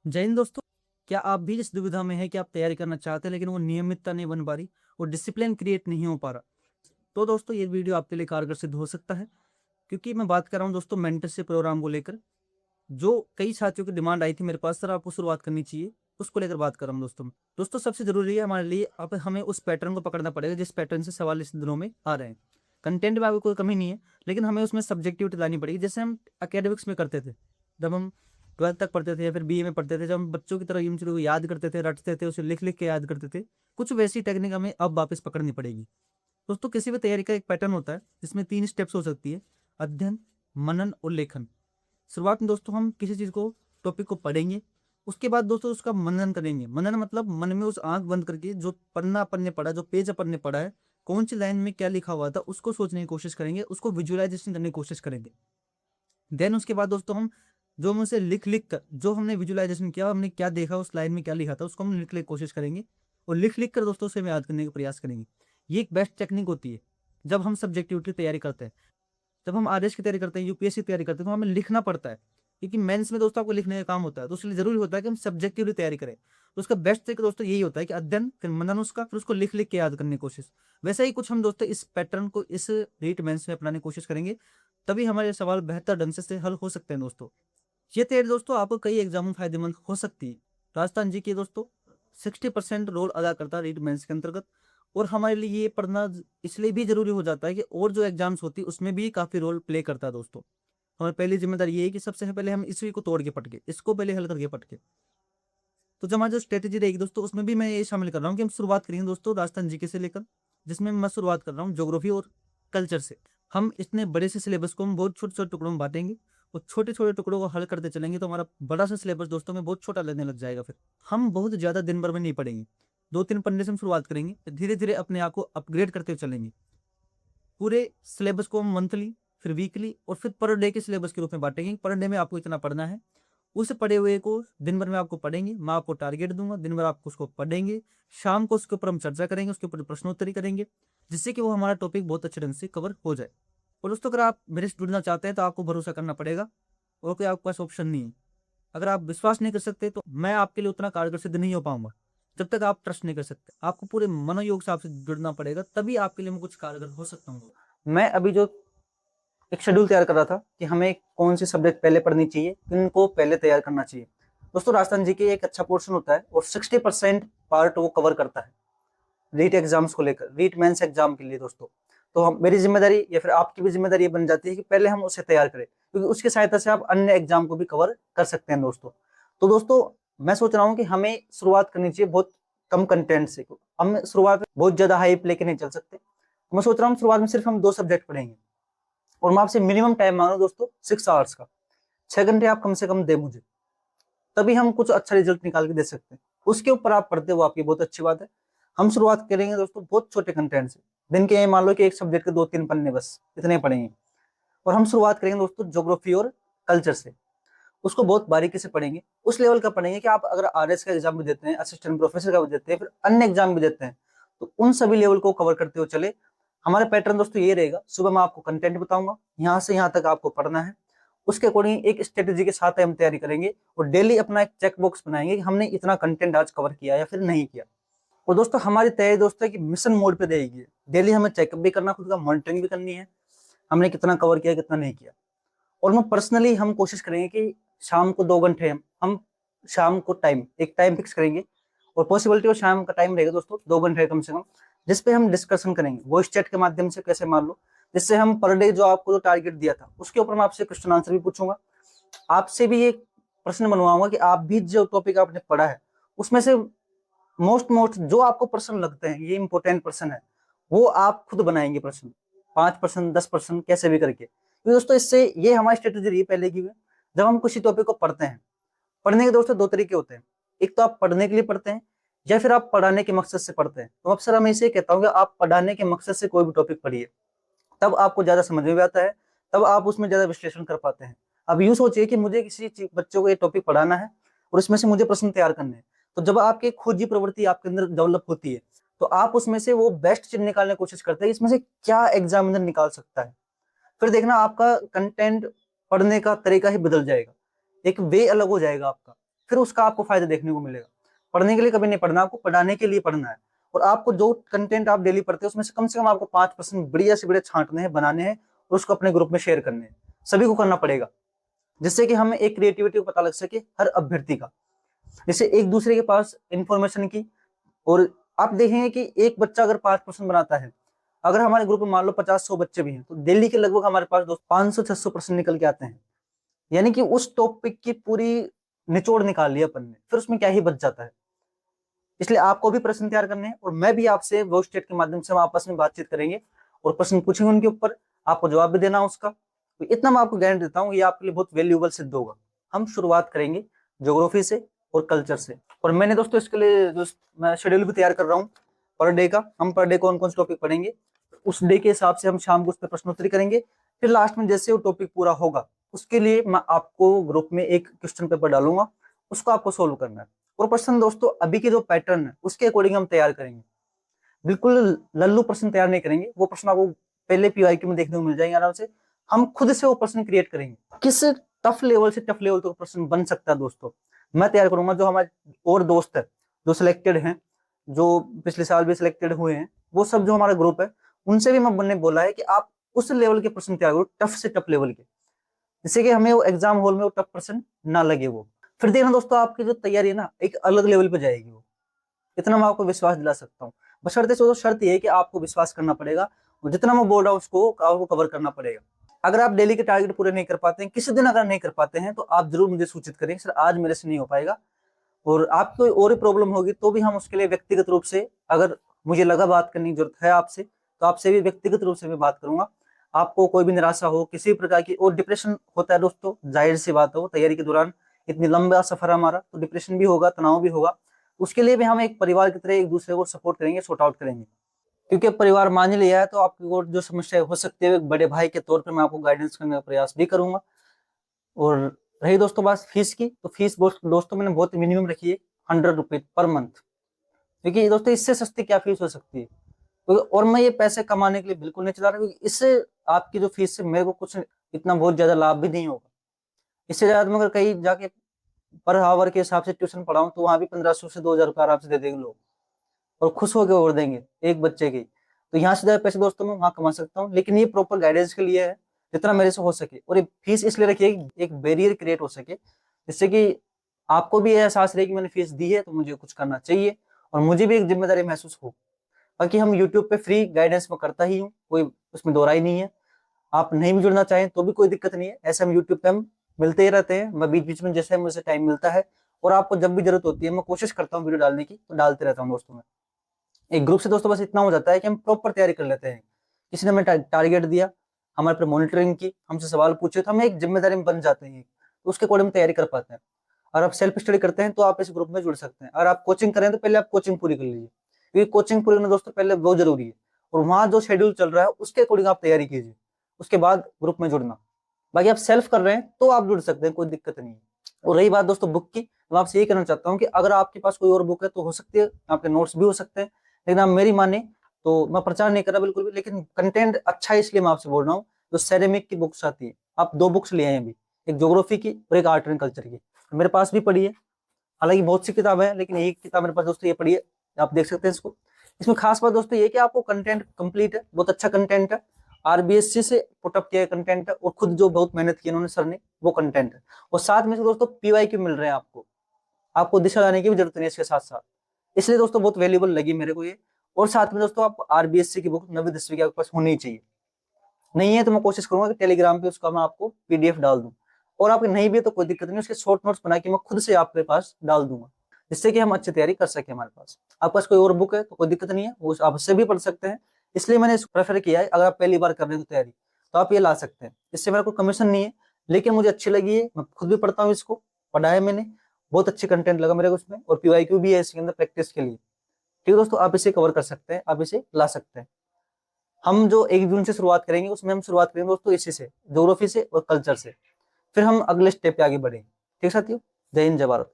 जय हिंद दोस्तों। क्या आप भी इस दुविधा में हैं कि आप तैयारी करना चाहते हैं लेकिन वो नियमितता नहीं बन पा रही और डिसिप्लिन क्रिएट नहीं हो पा रहा? तो दोस्तों ये वीडियो आपके लिए कारगर सिद्ध हो सकता है, क्योंकि मैं बात कर रहा हूँ दोस्तों मेंटरशिप प्रोग्राम को लेकर। जो कई साथियों की डिमांड आई थी मेरे पास, सर आपको शुरुआत करनी चाहिए, उसको लेकर बात कर रहा हूँ दोस्तों। दोस्तों सबसे जरूरी है हमारे लिए, अब हमें उस पैटर्न को पकड़ना पड़ेगा जिस पैटर्न से सवाल इस दिनों में आ रहे हैं। कंटेंट में आपको कोई कमी नहीं है, लेकिन हमें उसमें सब्जेक्टिविटी लानी पड़ेगी, जैसे हम अकेडमिक्स में करते थे जब हम 12th तक पढ़ते थे या फिर बीए में पढ़ते थे, जब हम बच्चों की तरह इन चीज़ों को याद करते थे, रटते थे, उसे लिख लिख के याद करते थे। कुछ वैसी टेक्निक हमें अब वापस पकड़नी पड़ेगी दोस्तों। किसी भी तैयारी का एक पैटर्न होता है जिसमें 3 स्टेप्स हो सकती है: अध्ययन, मनन और लेखन। शुरुआत में दोस्तों हम किसी चीज़ को, टॉपिक को पढ़ेंगे, उसके बाद दोस्तों उसका मनन करेंगे। मनन मतलब मन में उस आंख बंद करके जो पन्ना अपन ने पढ़ा, जो पेज अपन ने पढ़ा है, कौन सी लाइन में क्या लिखा हुआ था, उसको सोचने की कोशिश करेंगे, उसको विजुअलाइजेशन करने की कोशिश करेंगे। देन उसके बाद दोस्तों हम जो हम उसे लिख लिख कर, जो हमने विजुअलाइजेशन किया, हमने क्या देखा, उस लाइन में क्या लिखा था, उसको हम लिखने की कोशिश करेंगे और लिख लिख कर दोस्तों उसे हम याद करने का प्रयास करेंगे। ये एक बेस्ट टेक्निक होती है जब हम सब्जेक्टिविटी तैयारी करते हैं। जब हम आरएस की तैयारी करते हैं, यूपीएससी की तैयारी करते हैं, तो हमें लिखना पड़ता है, क्योंकि मेंस में दोस्तों आपको लिखने का काम होता है। तो इसलिए जरूरी होता है कि हम सब्जेक्टिवली तैयारी करें। तो उसका बेस्ट तरीका दोस्तों यही होता है कि अध्ययन, फिर मनन उसका, फिर उसको लिख लिख के याद करने की कोशिश। वैसे ही कुछ हम दोस्तों इस पैटर्न को इस रीट मेंस में अपनाने की कोशिश करेंगे, तभी हमारे सवाल बेहतर ढंग से हल हो सकते हैं दोस्तों। ये तैयारी दोस्तों आपको कई एग्जाम में फायदेमंद हो सकती है। राजस्थान जी के दोस्तों 60% रोल अदा करता है रीट मेंस के अंतर्गत। और हमारे लिए ये पढ़ना इसलिए भी जरूरी हो जाता है कि और जो एग्जाम्स होती है उसमें भी काफी रोल प्ले करता है दोस्तों। हमारी पहली जिम्मेदारी ये है कि सबसे पहले हम इसी को तोड़ के पटके, इसको पहले हल करके पटके। तो जो हमारी जो स्ट्रेटेजी रहेगी दोस्तों, उसमें भी मैं ये शामिल कर रहा हूँ कि हम शुरुआत करेंगे दोस्तों राजस्थान जीके से लेकर, जिसमें मैं शुरुआत कर रहा हूँ ज्योग्राफी और कल्चर से। हम इतने बड़े से सिलेबस को हम बहुत छोटे छोटे टुकड़ों में बांटेंगे और छोटे छोटे टुकड़ों को हल करते चलेंगे, तो हमारा बड़ा सा सिलेबस दोस्तों में बहुत छोटा लगने लग जाएगा। फिर हम बहुत ज्यादा दिन भर में नहीं पढ़ेंगे, 2-3 पन्ने से हम शुरुआत करेंगे, धीरे धीरे अपने आप को अपग्रेड करते चलेंगे। पूरे सिलेबस को हम मंथली, फिर वीकली और फिर पर डे के सिलेबस के रूप में बांटेंगे। पर डे में आपको इतना पढ़ना है, उस पढ़े हुए को दिन भर में आपको पढ़ेंगे। मैं आपको टारगेट दूंगा, दिन भर आपको उसको पढ़ेंगे, शाम को उसके ऊपर हम चर्चा करेंगे, उसके ऊपर प्रश्नोत्तरी करेंगे, जिससे कि वो हमारा टॉपिक बहुत अच्छे ढंग से कवर हो जाए। और दोस्तों अगर आप मेरे से जुड़ना चाहते हैं तो आपको भरोसा करना पड़ेगा, और कोई आपके पास ऑप्शन नहीं है। अगर आप विश्वास नहीं कर सकते तो मैं आपके लिए उतना कारगर सिद्ध नहीं हो पाऊंगा। जब तक आप ट्रस्ट नहीं कर सकते, आपको पूरे मनोयोग से आपसे जुड़ना पड़ेगा, तभी आपके लिए मैं कुछ कारगर हो सकता हूँ। मैं अभी जो एक शेड्यूल तैयार कर रहा था कि हमें कौन सी सब्जेक्ट पहले पढ़नी चाहिए, किनको पहले तैयार करना चाहिए। दोस्तों राजस्थान जी के एक अच्छा पोर्शन होता है और 60% पार्ट वो कवर करता है रीट एग्जाम्स को लेकर, रीट मेंस एग्जाम के लिए दोस्तों। तो हम, मेरी जिम्मेदारी या फिर आपकी भी जिम्मेदारी ये बन जाती है कि पहले हम उसे तैयार करें, क्योंकि उसकी सहायता से आप अन्य एग्जाम को भी कवर कर सकते हैं दोस्तों। तो दोस्तों मैं सोच रहा हूँ कि हमें शुरुआत करनी चाहिए बहुत कम कंटेंट से। हम शुरुआत में बहुत ज्यादा हाइप लेके नहीं चल सकते। मैं सोच रहा हूँ शुरुआत में सिर्फ हम 2 सब्जेक्ट पढ़ेंगे, और मैं आपसे मिनिमम टाइम मांग रहा हूँ दोस्तों 6 आवर्स का। 6 घंटे आप कम से कम दे मुझे, तभी हम कुछ अच्छा रिजल्ट निकाल के दे सकते हैं। उसके ऊपर आप पढ़ते हो, आपकी बहुत अच्छी बात है। हम शुरुआत करेंगे दोस्तों बहुत छोटे कंटेंट से। दिन के मान लो कि एक सब्जेक्ट के 2-3 पन्ने बस इतने पढ़ेंगे। और हम शुरुआत करेंगे दोस्तों ज्योग्राफी और कल्चर से। उसको बहुत बारीकी से पढ़ेंगे, उस लेवल का पढ़ेंगे कि आप अगर आरएस का एग्जाम भी देते हैं, असिस्टेंट प्रोफेसर का भी देते हैं, फिर अन्य एग्जाम भी देते हैं, तो उन सभी लेवल को कवर करते हुए चले। हमारा पैटर्न दोस्तों ये रहेगा, सुबह मैं आपको कंटेंट बताऊंगा, यहाँ से यहाँ तक आपको पढ़ना है। उसके अकॉर्डिंग एक स्ट्रेटेजी के साथ हम तैयारी करेंगे और डेली अपना एक चेक बॉक्स बनाएंगे कि हमने इतना कंटेंट आज कवर किया या फिर नहीं किया। और दोस्तों हमारी तैयारी दोस्तों की मिशन मोड पे रहेगी। डेली हमें चेकअप भी करना, खुद का मॉनिटरिंग भी करनी है, हमने कितना कवर किया कितना नहीं किया। और मैं पर्सनली हम कोशिश करेंगे कि शाम को 2 घंटे हम शाम को एक टाइम फिक्स करेंगे, और पॉसिबिलिटी और शाम का टाइम रहेगा दोस्तों 2 घंटे कम से कम, जिसपे हम डिस्कशन करेंगे वॉइस चैट के माध्यम से, कैसे मान लो, जिससे हम पर डे जो आपको जो टारगेट दिया था उसके ऊपर मैं आपसे क्वेश्चन आंसर भी पूछूंगा। आपसे भी एक प्रश्न बनवाऊंगा कि आप भी जो टॉपिक आपने पढ़ा है उसमें से मोस्ट जो आपको प्रश्न लगते हैं, ये इंपॉर्टेंट प्रश्न है, वो आप खुद बनाएंगे प्रश्न, 5%, 10% कैसे भी करके। तो दोस्तों इससे ये हमारी स्ट्रेटेजी रही पहले की। जब हम किसी टॉपिक को पढ़ते हैं, पढ़ने के दोस्तों 2 तरीके होते हैं। एक तो आप पढ़ने के लिए पढ़ते हैं, या फिर आप पढ़ाने के मकसद से पढ़ते हैं। तो अक्सर मैं इसे कहता हूँ कि आप पढ़ाने के मकसद से कोई भी टॉपिक पढ़िए, तब आपको ज्यादा समझ में आता है, तब आप उसमें ज्यादा विश्लेषण कर पाते हैं। अब यूं सोचिए कि मुझे किसी बच्चों को ये टॉपिक पढ़ाना है और इसमें से मुझे प्रश्न तैयार करने हैं। तो जब आपकी खोजी प्रवृत्ति आपके अंदर डेवलप होती है, तो आप उसमें से वो बेस्ट चीज निकालने की कोशिश करते हैं, इसमें से क्या एग्जामिनर निकाल सकता है। फिर देखना आपका कंटेंट पढ़ने का तरीका ही बदल जाएगा, एक वे अलग हो जाएगा आपका। फिर उसका आपको फायदा देखने को मिलेगा। पढ़ने के लिए कभी नहीं पढ़ना, आपको पढ़ाने के लिए पढ़ना है। और आपको जो कंटेंट आप डेली पढ़ते हैं उसमें से कम आपको 5% बढ़िया से बढ़िया छांटने हैं, बनाने हैं और उसको अपने ग्रुप में शेयर करने हैं। सभी को करना पड़ेगा, जिससे कि हमें एक क्रिएटिविटी को पता लग सके हर अभ्यर्थी का, जैसे एक दूसरे के पास इंफॉर्मेशन की। और आप देखेंगे कि एक बच्चा अगर 5% बनाता है, अगर हमारे ग्रुप में मान लो 50-100 बच्चे भी हैं, तो डेली के लगभग हमारे पास 500-600% निकल के आते हैं। यानी कि उस टॉपिक की पूरी निचोड़ निकाल लिया अपन ने, फिर उसमें क्या ही बच जाता है। इसलिए आपको भी प्रश्न तैयार करने हैं और मैं भी आपसे वॉइस चैट के माध्यम से हम आपस में बातचीत करेंगे और प्रश्न पूछेंगे उनके ऊपर, आपको जवाब भी देना उसका। तो इतना मैं आपको गारंटी देता हूँ, ये आपके लिए बहुत वैल्यूएबल सिद्ध होगा। हम शुरुआत करेंगे ज्योग्राफी से और कल्चर से, और मैंने दोस्तों इसके लिए जो मैं शेड्यूल भी तैयार कर रहा हूँ पर डे का। हम पर डे कौन कौन से टॉपिक पढ़ेंगे, उस डे के हिसाब से हम शाम को उस पर प्रश्नोत्तरी करेंगे। फिर लास्ट में जैसे वो टॉपिक पूरा होगा, उसके लिए मैं आपको ग्रुप में एक क्वेश्चन पेपर डालूंगा, उसको आपको सोल्व करना है। और प्रश्न दोस्तों अभी के जो पैटर्न है उसके अकॉर्डिंग हम तैयार करेंगे, बिल्कुल लल्लू प्रश्न तैयार नहीं करेंगे। वो प्रश्न आपको पहले पीवाईक्यू में देखने को मिल जाएंगे आराम से। हम खुद से वो प्रश्न क्रिएट करेंगे, किस टफ लेवल से टफ लेवल तक प्रश्न बन सकता है दोस्तों, मैं तैयार करूंगा। जो हमारे और दोस्त है जो सिलेक्टेड हैं, जो पिछले साल भी सिलेक्टेड हुए हैं, वो सब जो हमारा ग्रुप है, उनसे भी मैंने बोला है कि आप उस लेवल के प्रश्न तैयार करो, टफ से टफ लेवल के, जिससे कि हमें वो एग्जाम हॉल में वो टफ प्रश्न ना लगे। वो फिर देखना दोस्तों, आपकी जो तैयारी है ना एक अलग लेवल पे जाएगी। वो इतना मैं आपको विश्वास दिला सकता हूँ। बशर्ते तो शर्त ये है कि आपको विश्वास करना पड़ेगा और जितना मैं बोल रहा हूँ उसको आपको कवर करना पड़ेगा। अगर आप डेली के टारगेट पूरे नहीं कर पाते हैं, किसी दिन अगर नहीं कर पाते हैं, तो आप जरूर मुझे सूचित करें, सर आज मेरे से नहीं हो पाएगा। और आपको और प्रॉब्लम होगी तो भी हम उसके लिए व्यक्तिगत रूप से, अगर मुझे लगा बात करने की जरूरत है आपसे, तो आपसे भी व्यक्तिगत रूप से मैं बात करूंगा। आपको कोई भी निराशा हो किसी प्रकार की, और डिप्रेशन होता है दोस्तों, जाहिर सी बात हो, तैयारी के दौरान इतनी लंबा सफर हमारा, तो डिप्रेशन भी होगा, तनाव भी होगा। उसके लिए भी हम एक परिवार की तरह एक दूसरे को सपोर्ट करेंगे, सॉर्ट आउट करेंगे। क्योंकि परिवार मान लिया है तो आपकी और जो समस्या हो सकती है, एक बड़े भाई के तौर पर मैं आपको गाइडेंस करने का प्रयास भी करूंगा। और रही दोस्तों बात फीस की, तो फीस दोस्तों मैंने बहुत मिनिमम रखी है, 100 रुपीज पर मंथ। क्योंकि दोस्तों इससे सस्ती क्या फीस हो सकती है। और मैं ये पैसे कमाने के लिए बिल्कुल नहीं चला रहा, क्योंकि इससे आपकी जो फीस से मेरे को कुछ इतना बहुत ज्यादा लाभ भी नहीं होगा। इससे ज्यादा मैं अगर कहीं जाके पर आवर के हिसाब से ट्यूशन पढ़ाऊं, तो वहां भी 1500 से 2000 रुपये आराम से दे देंगे लोग, और खुश होकर और देंगे एक बच्चे की। तो यहाँ से ज्यादा पैसे दोस्तों मैं वहां कमा सकता हूँ, लेकिन ये प्रॉपर गाइडेंस के लिए है, जितना मेरे से हो सके। और ये फीस इसलिए रखिए एक बैरियर क्रिएट हो सके, जिससे कि आपको भी एहसास रहे कि मैंने फीस दी है तो मुझे कुछ करना चाहिए, और मुझे भी एक जिम्मेदारी महसूस हो। बाकी हम यूट्यूब पे फ्री गाइडेंस में करता ही हूँ, कोई उसमें दो राय नहीं है। आप नहीं भी जुड़ना चाहें तो भी कोई दिक्कत नहीं है, ऐसे हम यूट्यूब पे हम मिलते ही रहते हैं। मैं बीच बीच में जैसे मुझे टाइम मिलता है और आपको जब भी जरूरत होती है, मैं कोशिश करता हूँ वीडियो डालने की, तो डालते रहता हूँ दोस्तों में। एक ग्रुप से दोस्तों बस इतना हो जाता है कि हम प्रॉपर तैयारी कर लेते हैं। किसी ने हमें टारगेट दिया, हमारे पर मॉनिटरिंग की, हमसे सवाल पूछे, तो हम एक जिम्मेदारी में बन जाते हैं, तो उसके अकॉर्डिंग तैयारी कर पाते हैं। अगर आप सेल्फ स्टडी करते हैं तो आप इस ग्रुप में जुड़ सकते हैं। अगर आप कोचिंग करें तो पहले आप कोचिंग पूरी कर लीजिए, क्योंकि कोचिंग पूरी करना दोस्तों पहले बहुत जरूरी है। और वहां जो शेड्यूल चल रहा है उसके अकॉर्डिंग आप तैयारी कीजिए, उसके बाद ग्रुप में जुड़ना। बाकी आप सेल्फ कर रहे हैं तो आप जुड़ सकते हैं, कोई दिक्कत नहीं है। और रही बात दोस्तों बुक की, मैं आपसे यही कहना चाहता हूँ कि अगर आपके पास कोई और बुक है तो हो सकती है, आपके नोट्स भी हो सकते हैं, लेकिन आप मेरी माने तो मैं प्रचार नहीं कर रहा बिल्कुल भी, लेकिन कंटेंट अच्छा है इसलिए मैं आपसे बोल रहा हूँ। जो सेरेमिक की बुक्स आती है, आप 2 बुक्स ले आए अभी, एक ज्योग्राफी की और एक आर्ट एंड कल्चर की, मेरे पास भी पड़ी है। हालांकि बहुत सी किताब है, लेकिन एक किताब मेरे पास दोस्तों ये पड़ी है, आप देख सकते हैं इसको। इसमें खास बात दोस्तों ये कि आपको कंटेंट कंप्लीट है, बहुत अच्छा कंटेंट है, आरबीएससी से पुटअप किया कंटेंट है, और खुद जो बहुत मेहनत की इन्होंने सर ने, वो कंटेंट है। और साथ में से दोस्तों पीवाईक्यू मिल रहे हैं आपको, आपको दिशा लाने की भी जरूरत नहीं है इसके साथ साथ। इसलिए दोस्तों बहुत वैल्यूबल लगी मेरे को ये। और साथ में दोस्तों आप आरबीएससी की बुक 9वीं 10वीं की आपके पास होनी चाहिए। नहीं है तो मैं कोशिश करूंगा कि टेलीग्राम पे उसका मैं आपको पीडीएफ डाल दूं, और आपकी नहीं भी है तो कोई दिक्कत नहीं, उसके शॉर्ट नोट्स बना के मैं खुद से आपके पास डाल दूंगा, जिससे कि हम अच्छी तैयारी कर सके। हमारे पास आपके पास कोई और बुक है तो कोई दिक्कत नहीं है, वो आप उससे भी पढ़ सकते हैं। इसलिए मैंने इसको प्रेफर किया है। अगर आप पहली बार कर रहे हो तैयारी तो आप ये ला सकते हैं, इससे मेरा कोई कमीशन नहीं है, लेकिन मुझे अच्छी लगी है, मैं खुद भी पढ़ता हूँ इसको, पढ़ा है मैंने, बहुत अच्छी कंटेंट लगा मेरे को उसमें, और पीवाईक्यू भी है इसके अंदर प्रैक्टिस के लिए। ठीक है दोस्तों, आप इसे कवर कर सकते हैं, आप इसे ला सकते हैं। हम जो 1 जून से शुरुआत करेंगे उसमें हम शुरुआत करेंगे दोस्तों इसी से, ज्योग्राफी से और कल्चर से, फिर हम अगले स्टेप पे आगे बढ़ेंगे। ठीक साथियों, जय हिंद जय भारत।